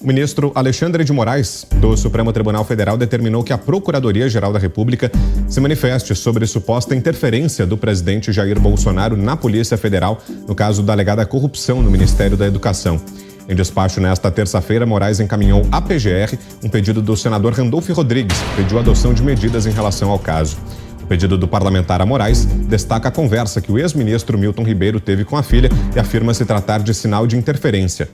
O ministro Alexandre de Moraes, do Supremo Tribunal Federal, determinou que a Procuradoria-Geral da República se manifeste sobre suposta interferência do presidente Jair Bolsonaro na Polícia Federal, no caso da alegada corrupção no Ministério da Educação. Em despacho nesta terça-feira, Moraes encaminhou à PGR um pedido do senador Randolfo Rodrigues, que pediu a adoção de medidas em relação ao caso. O pedido do parlamentar a Moraes destaca a conversa que o ex-ministro Milton Ribeiro teve com a filha e afirma se tratar de sinal de interferência.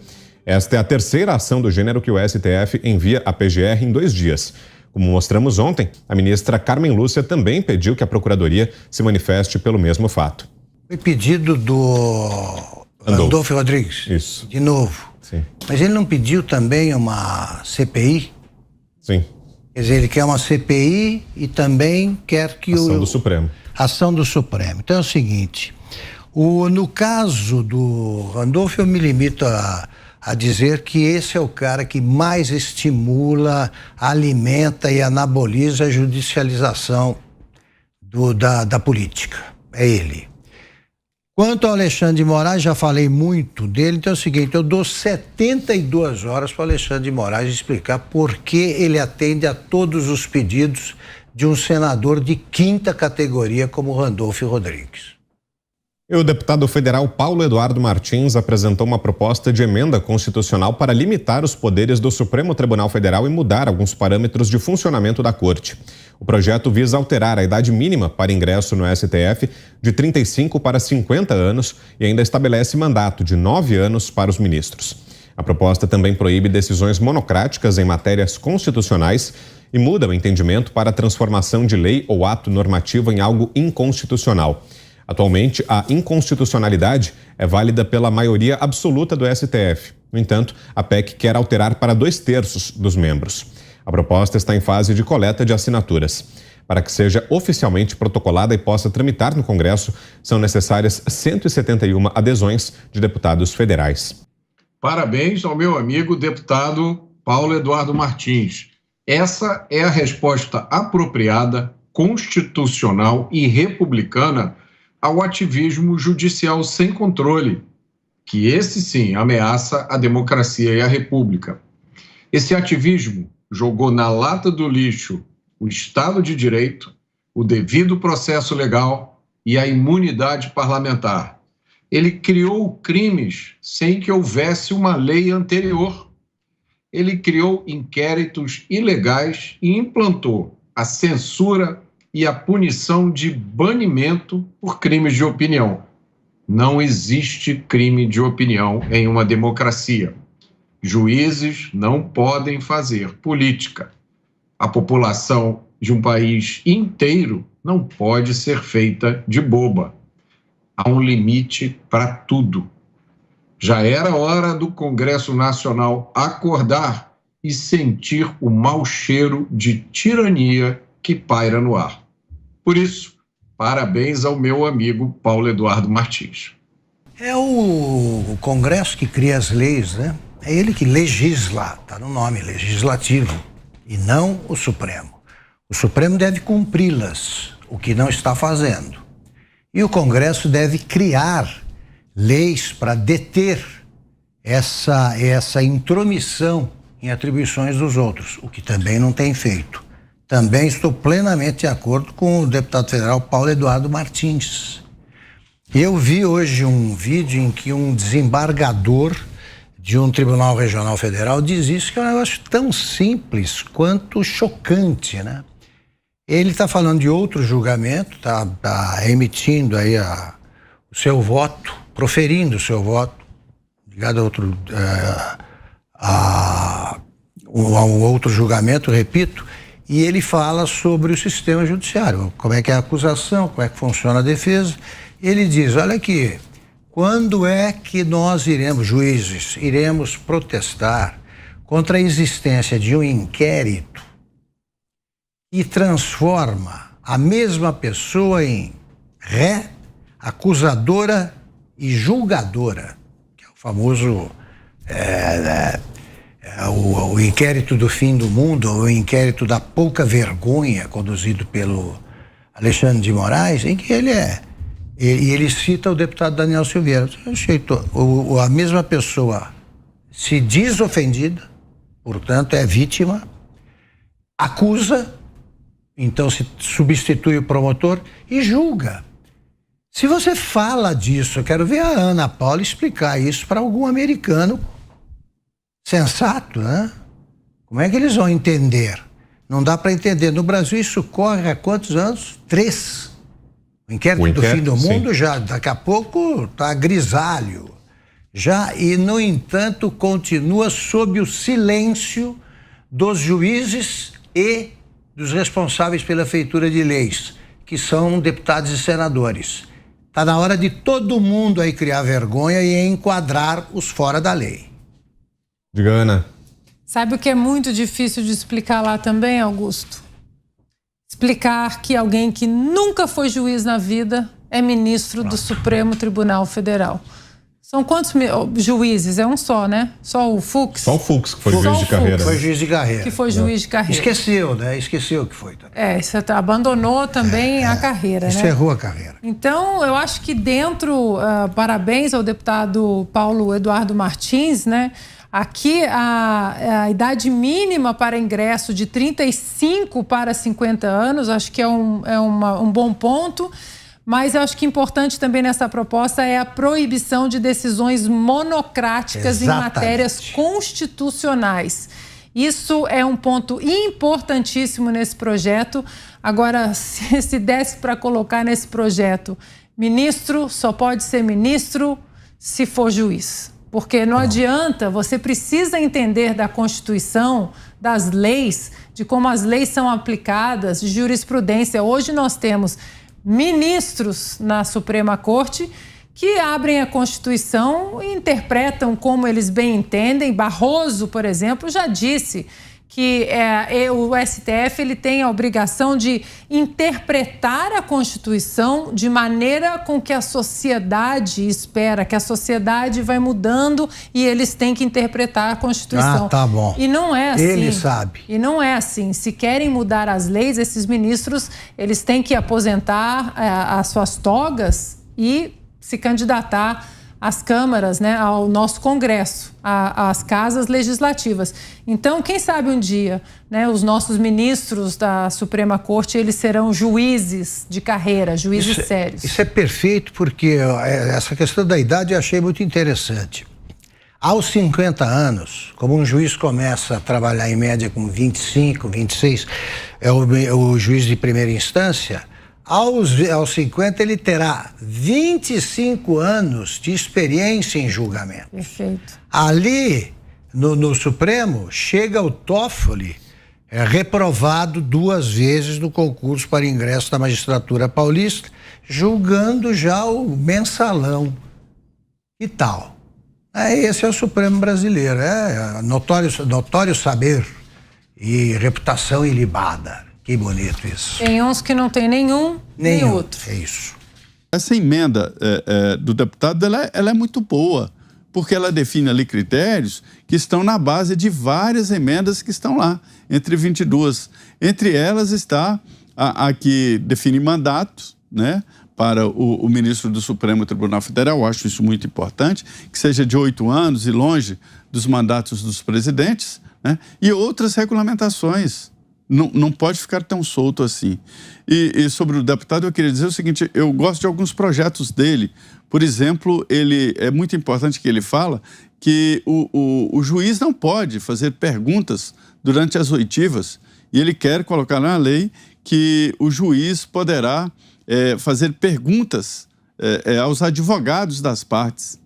Esta é a terceira ação do gênero que o STF envia à PGR em 2 dias. Como mostramos ontem, a ministra Carmen Lúcia também pediu que a Procuradoria se manifeste pelo mesmo fato. Foi pedido do Randolfo Rodrigues? Isso. De novo? Sim. Mas ele não pediu também uma CPI? Sim. Quer dizer, ele quer uma CPI e também quer que Ação do Supremo. Ação do Supremo. Então é o seguinte, no caso do Randolfo, eu me limito a dizer que esse é o cara que mais estimula, alimenta e anaboliza a judicialização da política. É ele. Quanto ao Alexandre de Moraes, já falei muito dele, então é o seguinte, eu dou 72 horas para o Alexandre de Moraes explicar por que ele atende a todos os pedidos de um senador de 5ª categoria como Randolfo Rodrigues. E o deputado federal Paulo Eduardo Martins apresentou uma proposta de emenda constitucional para limitar os poderes do Supremo Tribunal Federal e mudar alguns parâmetros de funcionamento da Corte. O projeto visa alterar a idade mínima para ingresso no STF de 35 para 50 anos e ainda estabelece mandato de 9 anos para os ministros. A proposta também proíbe decisões monocráticas em matérias constitucionais e muda o entendimento para a transformação de lei ou ato normativo em algo inconstitucional. Atualmente, a inconstitucionalidade é válida pela maioria absoluta do STF. No entanto, a PEC quer alterar para 2/3 dos membros. A proposta está em fase de coleta de assinaturas. Para que seja oficialmente protocolada e possa tramitar no Congresso, são necessárias 171 adesões de deputados federais. Parabéns ao meu amigo deputado Paulo Eduardo Martins. Essa é a resposta apropriada, constitucional e republicana ao ativismo judicial sem controle, que esse sim ameaça a democracia e a república. Esse ativismo jogou na lata do lixo o Estado de Direito, o devido processo legal e a imunidade parlamentar. Ele criou crimes sem que houvesse uma lei anterior. Ele criou inquéritos ilegais e implantou a censura e a punição de banimento por crimes de opinião. Não existe crime de opinião em uma democracia. Juízes não podem fazer política. A população de um país inteiro não pode ser feita de boba. Há um limite para tudo. Já era hora do Congresso Nacional acordar e sentir o mau cheiro de tirania que paira no ar. Por isso, parabéns ao meu amigo Paulo Eduardo Martins. É o Congresso que cria as leis, né? É ele que legisla, está no nome, legislativo, e não o Supremo. O Supremo deve cumpri-las, o que não está fazendo. E o Congresso deve criar leis para deter essa intromissão em atribuições dos outros, o que também não tem feito. Também estou plenamente de acordo com o deputado federal Paulo Eduardo Martins. Eu vi hoje um vídeo em que um desembargador de um tribunal regional federal diz isso, que é um negócio tão simples quanto chocante, né? Ele está falando de outro julgamento, está emitindo aí o seu voto, proferindo o seu voto, ligado a um outro julgamento, repito, e ele fala sobre o sistema judiciário, como é que é a acusação, como é que funciona a defesa. Ele diz, olha aqui, quando é que nós juízes, iremos protestar contra a existência de um inquérito que transforma a mesma pessoa em ré, acusadora e julgadora, que é o famoso o inquérito do fim do mundo, o inquérito da pouca vergonha, conduzido pelo Alexandre de Moraes, em que ele cita o deputado Daniel Silveira. A mesma pessoa se diz ofendida portanto é vítima, acusa, então se substitui o promotor e julga. Se você fala disso, eu quero ver a Ana Paula explicar isso para algum americano sensato, né? Como é que eles vão entender? Não dá para entender. No Brasil isso corre há quantos anos? 3. O inquérito do fim do mundo já daqui a pouco está grisalho. E, no entanto, continua sob o silêncio dos juízes e dos responsáveis pela feitura de leis, que são deputados e senadores. Está na hora de todo mundo aí criar vergonha e enquadrar os fora da lei. Diga, Ana. Sabe o que é muito difícil de explicar lá também, Augusto? Explicar que alguém que nunca foi juiz na vida é ministro do Supremo Tribunal Federal. São quantos juízes? É um só, né? Só o Fux? Só o Fux, que foi juiz de carreira. Foi juiz de carreira. Que foi juiz de carreira. Esqueceu, né? Esqueceu que foi também. Você abandonou também a carreira, né? Encerrou a carreira. Então, eu acho que parabéns ao deputado Paulo Eduardo Martins, né? Aqui, a idade mínima para ingresso de 35 para 50 anos, acho que é um bom ponto. Mas eu acho que importante também nessa proposta é a proibição de decisões monocráticas em matérias constitucionais. Isso é um ponto importantíssimo nesse projeto. Agora, se desse para colocar nesse projeto, ministro só pode ser ministro se for juiz. Porque não adianta, você precisa entender da Constituição, das leis, de como as leis são aplicadas, de jurisprudência. Hoje nós temos ministros na Suprema Corte que abrem a Constituição e interpretam como eles bem entendem. Barroso, por exemplo, já disse que o STF ele tem a obrigação de interpretar a Constituição de maneira com que a sociedade espera, que a sociedade vai mudando e eles têm que interpretar a Constituição. Tá bom. E não é assim. Ele sabe. E não é assim. Se querem mudar as leis, esses ministros, eles têm que aposentar as suas togas e se candidatar às câmaras, né, ao nosso Congresso, às casas legislativas. Então, quem sabe um dia, né, os nossos ministros da Suprema Corte, eles serão juízes de carreira, juízes sérios. Isso é perfeito, porque essa questão da idade eu achei muito interessante. Aos 50 anos, como um juiz começa a trabalhar em média com 25, 26, é o juiz de primeira instância. Aos 50 ele terá 25 anos de experiência em julgamento. Perfeito. Ali, no Supremo, chega o Toffoli, reprovado 2 vezes no concurso para ingresso da magistratura paulista, julgando já o mensalão. E tal. Esse é o Supremo brasileiro, notório saber e reputação ilibada. Que bonito isso. Tem uns que não tem nenhum, nem outro. É isso. Essa emenda do deputado, ela é muito boa, porque ela define ali critérios que estão na base de várias emendas que estão lá, entre 22. Entre elas está a que define mandatos, né, para o ministro do Supremo Tribunal Federal. Eu acho isso muito importante, que seja de 8 anos e longe dos mandatos dos presidentes, né, e outras regulamentações. Não pode ficar tão solto assim. E sobre o deputado, eu queria dizer o seguinte, eu gosto de alguns projetos dele. Por exemplo, é muito importante que ele fala que o juiz não pode fazer perguntas durante as oitivas. E ele quer colocar na lei que o juiz poderá fazer perguntas aos advogados das partes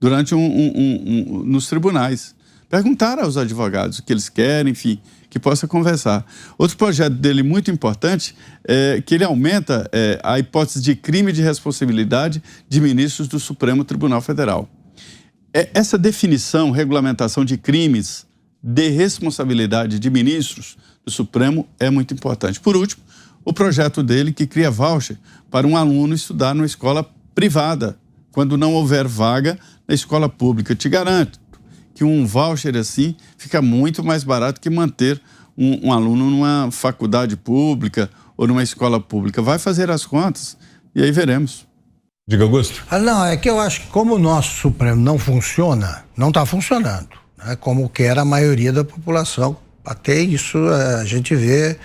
durante nos tribunais. Perguntar aos advogados o que eles querem, enfim, que possa conversar. Outro projeto dele muito importante é que ele aumenta a hipótese de crime de responsabilidade de ministros do Supremo Tribunal Federal. Essa definição, regulamentação de crimes de responsabilidade de ministros do Supremo é muito importante. Por último, o projeto dele que cria voucher para um aluno estudar numa escola privada, quando não houver vaga na escola pública. Eu te garanto que um voucher assim fica muito mais barato que manter um aluno numa faculdade pública ou numa escola pública. Vai fazer as contas e aí veremos. Diga, Augusto. Não, é que eu acho que como o nosso Supremo não funciona, não está funcionando. né, como quer a maioria da população. Até isso a gente vê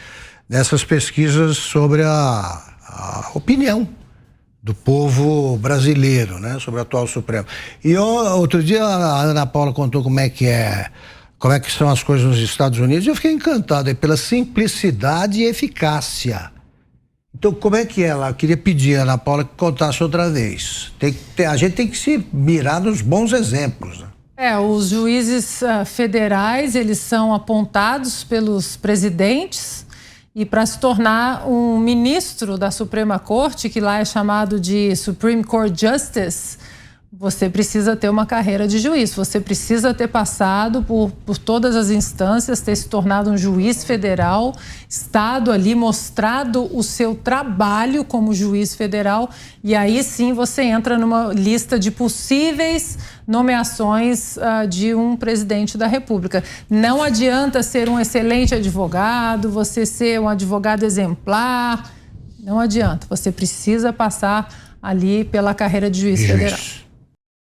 nessas pesquisas sobre a opinião do povo brasileiro, né, sobre o atual Supremo. E outro dia a Ana Paula contou como é que são as coisas nos Estados Unidos, e eu fiquei encantado pela simplicidade e eficácia. Então, como é que ela? Eu queria pedir a Ana Paula que contasse outra vez. A gente tem que se mirar nos bons exemplos, né? Os juízes federais, eles são apontados pelos presidentes, e para se tornar um ministro da Suprema Corte, que lá é chamado de Supreme Court Justice, você precisa ter uma carreira de juiz, você precisa ter passado por todas as instâncias, ter se tornado um juiz federal, estado ali, mostrado o seu trabalho como juiz federal, e aí sim você entra numa lista de possíveis nomeações de um presidente da República. Não adianta ser um excelente advogado, você ser um advogado exemplar, não adianta, você precisa passar ali pela carreira de juiz federal.